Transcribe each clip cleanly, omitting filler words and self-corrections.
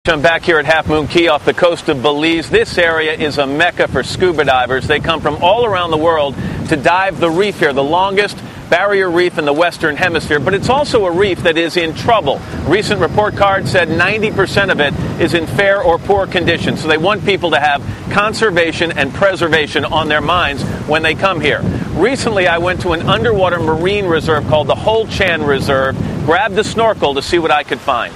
I'm back here at Half Moon Caye off the coast of Belize. This area is a mecca for scuba divers. They come from all around the world to dive the reef here, the longest barrier reef in the Western Hemisphere. But it's also a reef that is in trouble. A recent report card said 90% of it is in fair or poor condition. So they want people to have conservation and preservation on their minds when they come here. Recently, I went to an underwater marine reserve called the Holchan Reserve, grabbed a snorkel to see what I could find.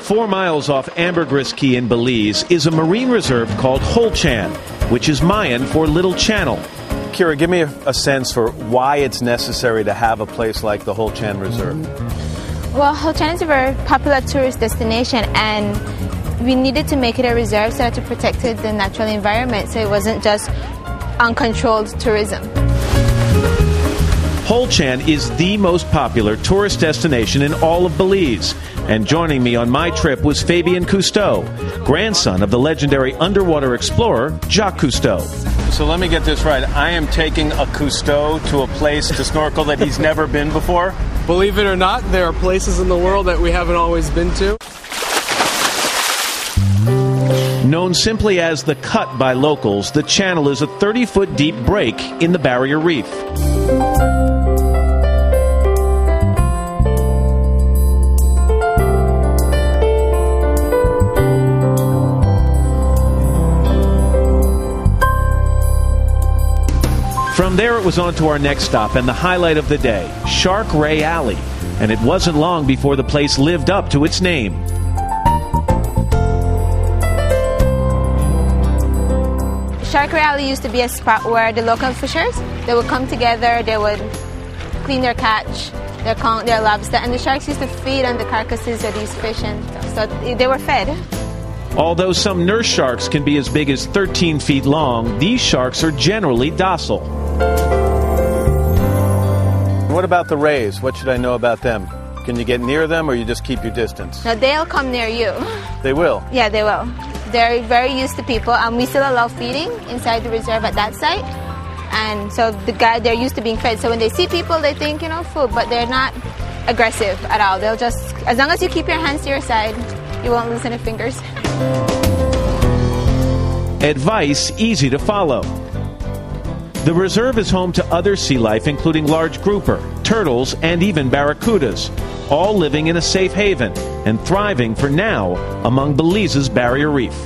4 miles off Ambergris Caye in Belize is a marine reserve called Holchan, which is Mayan for Little Channel. Kira, give me a sense for why it's necessary to have a place like the Holchan Reserve. Well, Holchan is a very popular tourist destination, and we needed to make it a reserve so that to protect the natural environment, so it wasn't just uncontrolled tourism. Holchan is the most popular tourist destination in all of Belize. And joining me on my trip was Fabian Costeau, grandson of the legendary underwater explorer Jacques Costeau. So let me get this right. I am taking a Costeau to a place to snorkel that he's never been before? Believe it or not, there are places in the world that we haven't always been to. Known simply as the Cut by locals, the channel is a 30-foot deep break in the barrier reef. From there, it was on to our next stop and the highlight of the day, Shark Ray Alley. And it wasn't long before the place lived up to its name. Shark Ray Alley used to be a spot where the local fishers, they would come together, they would clean their catch, their lobster, and the sharks used to feed on the carcasses of these fish, and so they were fed. Although some nurse sharks can be as big as 13 feet long, these sharks are generally docile. What about the rays? What should I know about them? Can you get near them, or you just keep your distance? No, they'll come near you. They will? Yeah, they will. They're very used to people, and we still allow feeding inside the reserve at that site. And so they're used to being fed. So when they see people, they think, food, but they're not aggressive at all. They'll just, as long as you keep your hands to your side, you won't lose any fingers. Advice easy to follow. The reserve is home to other sea life, including large grouper, turtles, and even barracudas, all living in a safe haven and thriving for now among Belize's barrier reef.